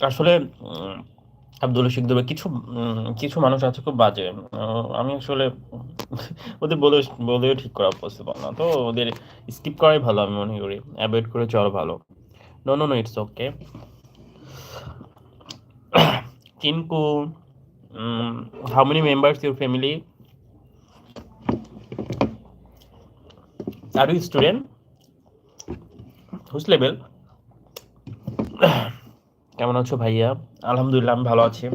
আসলে আব্দুল রশিদ দুবে কিছু কিছু মানুষ আছে খুব বাজে। আমি আসলে ওদের বলেও ঠিক করা পসিবল না। তো ওদের স্কিপ করাই ভালো আমি মনে করি। অ্যাভয়েড করে চলা ভালো। No, no, no, it's okay. Chinku, how many members your family? Are you student? Whose level? কেমন আছো ভাইয়া? আলহামদুলিল্লাহ আমি ভালো আছি।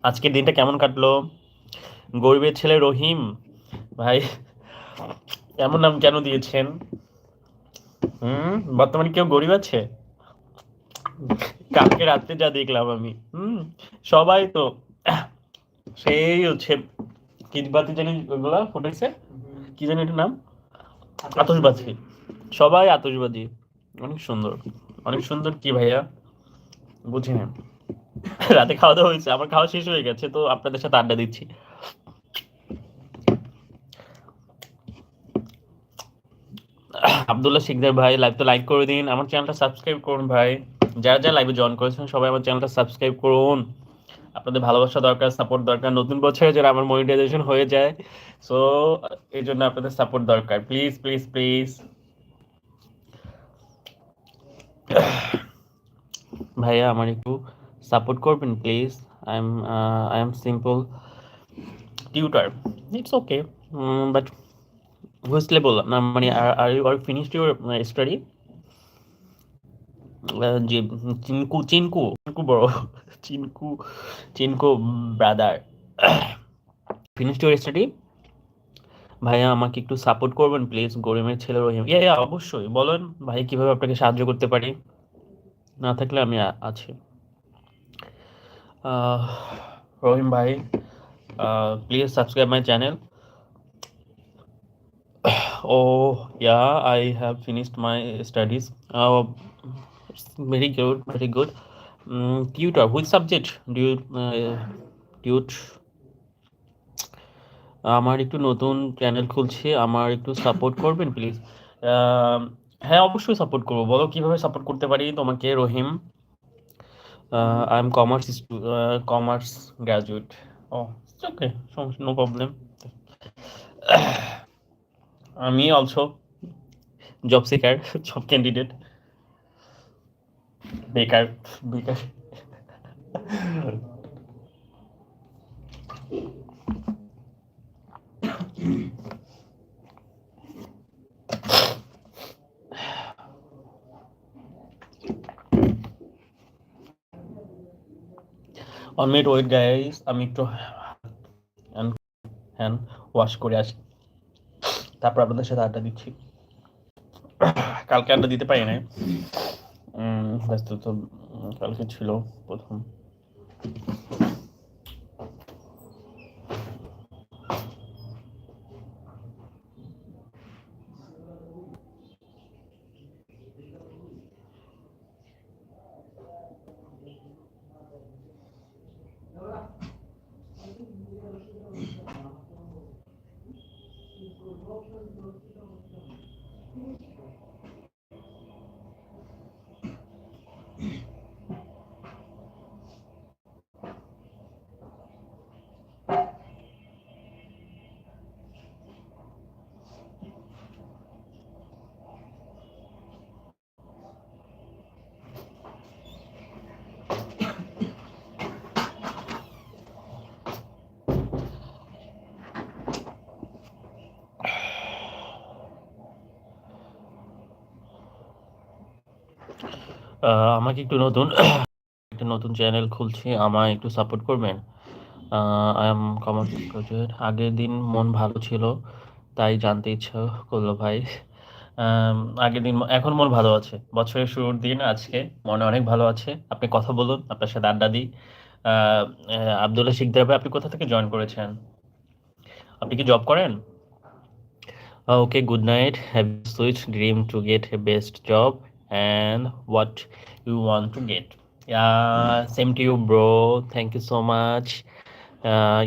আজকের দিনটা কেমন কাটলো? গরিবের ছেলে রহিম ভাই, এমন নাম কেন দিয়েছেন? বর্তমানে কেউ গরিব আছে? কালকে রাত্রে যা দেখলাম আমি, সবাই তো সেই হচ্ছে কিনবাতি জানি ওগুলা ফুটেছে, কি জানি এটার নাম, আতশবাজি। সবাই আতশবাজি। অনেক সুন্দর, অনেক সুন্দর। কি ভাইয়া বুঝি না। রাতে খাওয়া দাওয়া হয়েছে, আমার খাওয়া শেষ হয়ে গেছে, তো আপনাদের সাথে আড্ডা দিচ্ছি। আব্দুল্লাহ শিকদার ভাই, লাইভ তো লাইক করে দিন, আমার চ্যানেলটা সাবস্ক্রাইব করুন ভাই। যারা যারা লাইভে জয়েন করেছেন সবাই আমার চ্যানেলটা সাবস্ক্রাইব করুন। আপনাদের ভালোবাসা দরকার, সাপোর্ট দরকার। নতুন বছরে যেন আমার মনিটাইজেশন হয়ে যায়, সো এই জন্য আপনাদের সাপোর্ট দরকার। প্লিজ, প্লিজ, প্লিজ ভাইয়া আমার একটু সাপোর্ট করবেন please. I am simple tutor, it's okay, but which level না, মানে are you are finished your study? জি, চিনকু, চিনকু, চিনকু বড়, Chinku, Chinku brother, finished your study? ভাইয়া আমাকে একটু সাপোর্ট করবেন প্লিজ, গরিবের ছেলে রহিম। ইয়া অবশ্যই বলেন ভাই, কিভাবে আপনাকে সাহায্য করতে পারি? না থাকলে আমি আছি। রহিম ভাই, please subscribe my channel. Oh, yeah, I have finished my studies. It's very good, very good. Tutor, which subject do you tut? আমার একটু নতুন চ্যানেল খুলছি, আমার একটু সাপোর্ট করবেন প্লিজ। হ্যাঁ, অবশ্যই সাপোর্ট করবো। বলো কিভাবে সাপোর্ট করতে পারি তোমাকে Rahim? I am commerce graduate. Oh, okay, সমস্যা, নো প্রবলেম। আমি also job seeker, job candidate, বেকার, বেকার। 1 মিনিট ওয়েট গাইস, আমি একটু হ্যান্ড ওয়াশ করে আসি, তারপর আপনাদের সাথে আড্ডা দিচ্ছি। কালকে আড্ডা দিতে পারি না, ব্যস্ত তো, কালকে ছিল প্রথম। আমাকে একটু নতুন একটা নতুন চ্যানেল খুলছি, আমায় একটু সাপোর্ট করবেন। I am commerce graduate. আগের দিন মন ভালো ছিল, তাই জানতে ইচ্ছা করলো ভাই। আগের দিন, এখন মন ভালো আছে। বছরের শুরুর দিন আজকে, মনে অনেক ভালো আছে। আপনি কথা বলুন, আপনার সাথে আড্ডা দিই। আবদুল্লাহ শিকদার ভাই, আপনি কোথা থেকে জয়েন করেছেন? আপনি কি জব করেন? Okay, good night. Have a sweet dream to get a best job and what you want to get. Yeah, same to you, bro. Thank you so much.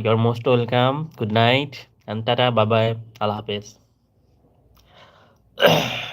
You're most welcome. Good night and tata, bye bye. Allah Hafiz.